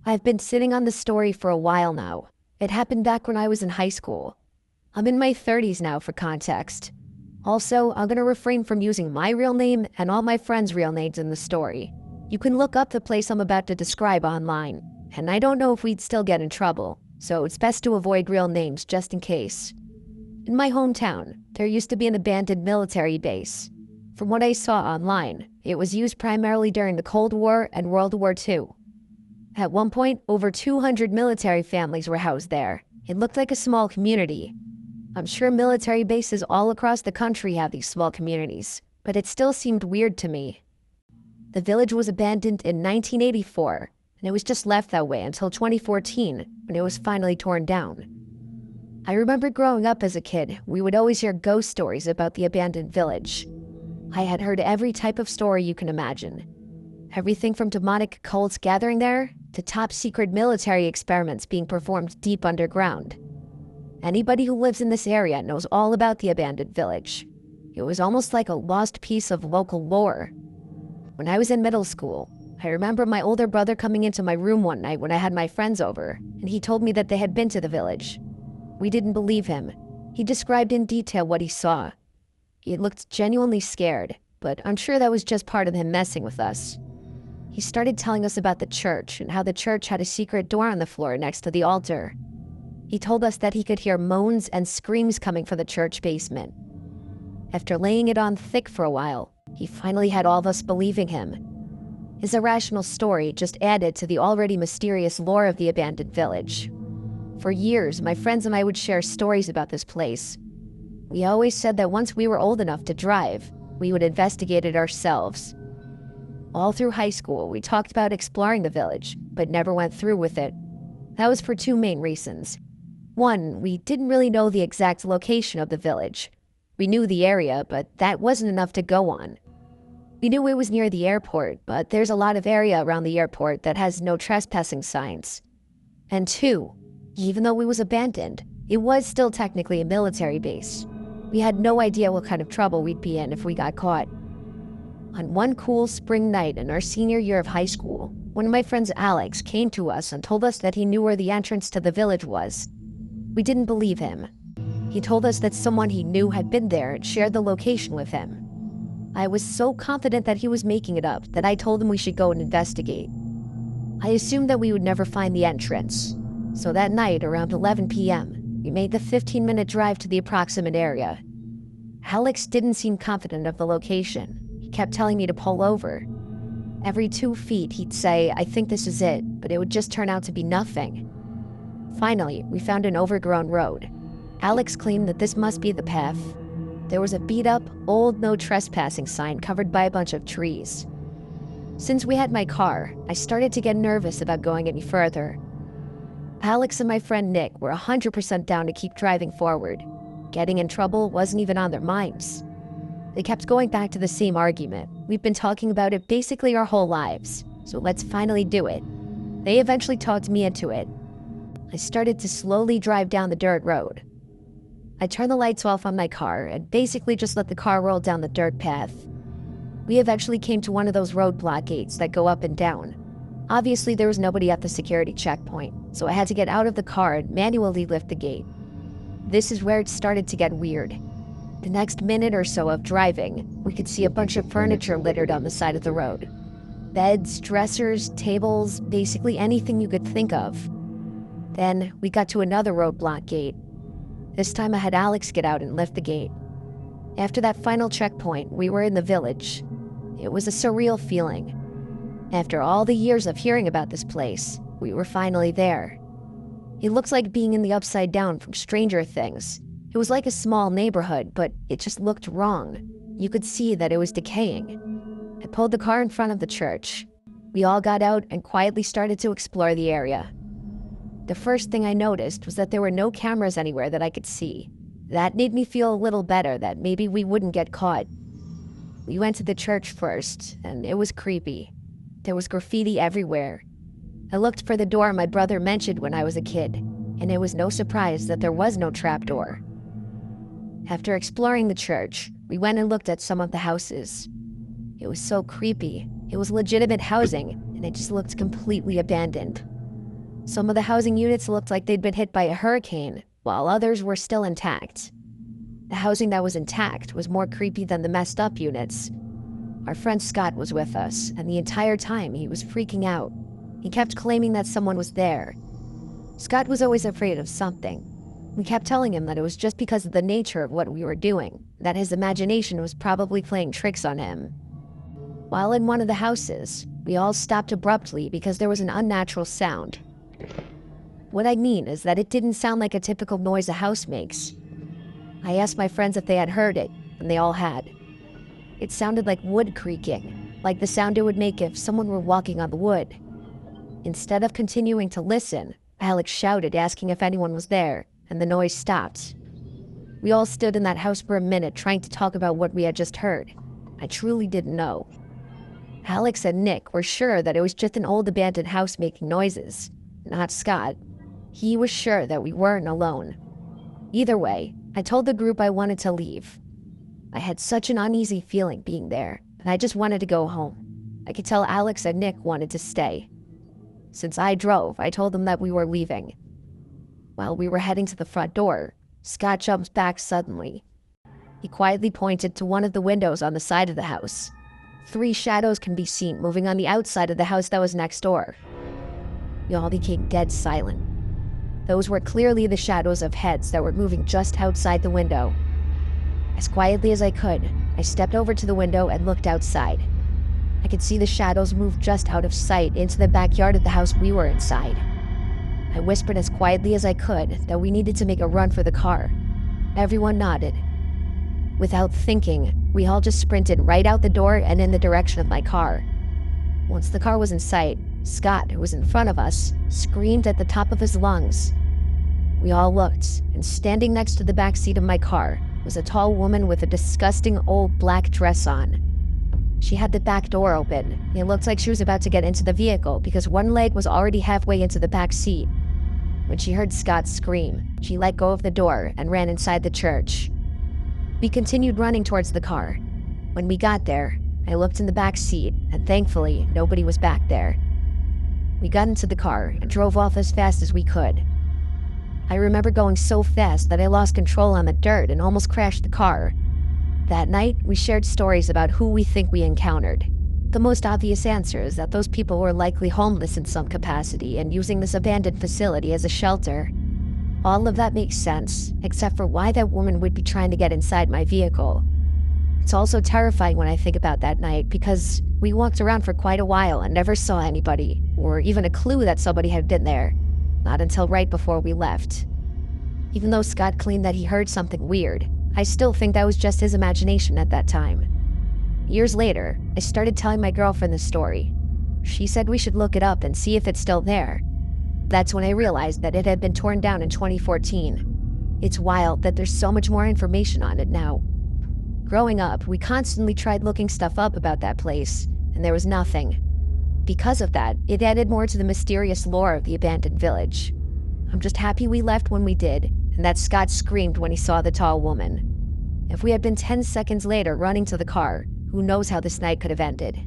I've been sitting on the story for a while now. It happened back when I was in high school. I'm in my 30s now for context. Also, I'm gonna refrain from using my real name and all my friends' real names in the story. You can look up the place I'm about to describe online, and I don't know if we'd still get in trouble, so it's best to avoid real names just in case. In my hometown, there used to be an abandoned military base. From what I saw online, it was used primarily during the Cold War and World War II. At one point, over 200 military families were housed there. It looked like a small community. I'm sure military bases all across the country have these small communities, but it still seemed weird to me. The village was abandoned in 1984, and it was just left that way until 2014, when it was finally torn down. I remember growing up as a kid, we would always hear ghost stories about the abandoned village. I had heard every type of story you can imagine. Everything from demonic cults gathering there to top-secret military experiments being performed deep underground. Anybody who lives in this area knows all about the abandoned village. It was almost like a lost piece of local lore. When I was in middle school, I remember my older brother coming into my room one night when I had my friends over, and he told me that they had been to the village. We didn't believe him. He described in detail what he saw. He looked genuinely scared, but I'm sure that was just part of him messing with us. He started telling us about the church and how the church had a secret door on the floor next to the altar. He told us that he could hear moans and screams coming from the church basement. After laying it on thick for a while, he finally had all of us believing him. His irrational story just added to the already mysterious lore of the abandoned village. For years, my friends and I would share stories about this place. We always said that once we were old enough to drive, we would investigate it ourselves. All through high school, we talked about exploring the village, but never went through with it. That was for two main reasons. One, we didn't really know the exact location of the village. We knew the area, but that wasn't enough to go on. We knew it was near the airport, but there's a lot of area around the airport that has no trespassing signs. And two, even though it was abandoned, it was still technically a military base. We had no idea what kind of trouble we'd be in if we got caught. On one cool spring night in our senior year of high school, one of my friends, Alex, came to us and told us that he knew where the entrance to the village was. We didn't believe him. He told us that someone he knew had been there and shared the location with him. I was so confident that he was making it up that I told him we should go and investigate. I assumed that we would never find the entrance. So that night, around 11 p.m., we made the 15-minute drive to the approximate area. Alex didn't seem confident of the location. He kept telling me to pull over. Every 2 feet, he'd say, "I think this is it," but it would just turn out to be nothing. Finally, we found an overgrown road. Alex claimed that this must be the path. There was a beat-up, old no trespassing sign covered by a bunch of trees. Since we had my car, I started to get nervous about going any further. Alex and my friend Nick were 100% down to keep driving forward. Getting in trouble wasn't even on their minds. They kept going back to the same argument. We've been talking about it basically our whole lives, so let's finally do it. They eventually talked me into it. I started to slowly drive down the dirt road. I turned the lights off on my car and basically just let the car roll down the dirt path. We eventually came to one of those roadblock gates that go up and down. Obviously, there was nobody at the security checkpoint, so I had to get out of the car and manually lift the gate. This is where it started to get weird. The next minute or so of driving, we could see a bunch of furniture littered on the side of the road. Beds, dressers, tables, basically anything you could think of. Then we got to another roadblock gate. This time I had Alex get out and lift the gate. After that final checkpoint, we were in the village. It was a surreal feeling. After all the years of hearing about this place, we were finally there. It looked like being in the Upside Down from Stranger Things. It was like a small neighborhood, but it just looked wrong. You could see that it was decaying. I pulled the car in front of the church. We all got out and quietly started to explore the area. The first thing I noticed was that there were no cameras anywhere that I could see. That made me feel a little better that maybe we wouldn't get caught. We went to the church first, and it was creepy. There was graffiti everywhere. I looked for the door my brother mentioned when I was a kid, and it was no surprise that there was no trapdoor. After exploring the church, we went and looked at some of the houses. It was so creepy. It was legitimate housing, and it just looked completely abandoned. Some of the housing units looked like they'd been hit by a hurricane, while others were still intact. The housing that was intact was more creepy than the messed up units. Our friend Scott was with us, and the entire time he was freaking out. He kept claiming that someone was there. Scott was always afraid of something. We kept telling him that it was just because of the nature of what we were doing, that his imagination was probably playing tricks on him. While in one of the houses, we all stopped abruptly because there was an unnatural sound. What I mean is that it didn't sound like a typical noise a house makes. I asked my friends if they had heard it, and they all had. It sounded like wood creaking, like the sound it would make if someone were walking on the wood. Instead of continuing to listen, Alex shouted asking if anyone was there, and the noise stopped. We all stood in that house for a minute trying to talk about what we had just heard. I truly didn't know. Alex and Nick were sure that it was just an old abandoned house making noises, not Scott. He was sure that we weren't alone. Either way, I told the group I wanted to leave. I had such an uneasy feeling being there, and I just wanted to go home. I could tell Alex and Nick wanted to stay. Since I drove, I told them that we were leaving. While we were heading to the front door, Scott jumped back suddenly. He quietly pointed to one of the windows on the side of the house. 3 shadows can be seen moving on the outside of the house that was next door. We all became dead silent. Those were clearly the shadows of heads that were moving just outside the window. As quietly as I could, I stepped over to the window and looked outside. I could see the shadows move just out of sight into the backyard of the house we were inside. I whispered as quietly as I could that we needed to make a run for the car. Everyone nodded. Without thinking, we all just sprinted right out the door and in the direction of my car. Once the car was in sight, Scott, who was in front of us, screamed at the top of his lungs. We all looked, and standing next to the back seat of my car was a tall woman with a disgusting old black dress on. She had the back door open. It looked like she was about to get into the vehicle because one leg was already halfway into the back seat. When she heard Scott scream, she let go of the door and ran inside the church. We continued running towards the car. When we got there, I looked in the back seat, and thankfully, nobody was back there. We got into the car and drove off as fast as we could. I remember going so fast that I lost control on the dirt and almost crashed the car. That night, we shared stories about who we think we encountered. The most obvious answer is that those people were likely homeless in some capacity and using this abandoned facility as a shelter. All of that makes sense, except for why that woman would be trying to get inside my vehicle. It's also terrifying when I think about that night because we walked around for quite a while and never saw anybody, or even a clue that somebody had been there. Not until right before we left. Even though Scott claimed that he heard something weird, I still think that was just his imagination at that time. Years later, I started telling my girlfriend the story. She said we should look it up and see if it's still there. That's when I realized that it had been torn down in 2014. It's wild that there's so much more information on it now. Growing up, we constantly tried looking stuff up about that place, and there was nothing. Because of that, it added more to the mysterious lore of the abandoned village. I'm just happy we left when we did, and that Scott screamed when he saw the tall woman. If we had been 10 seconds later running to the car, who knows how this night could have ended.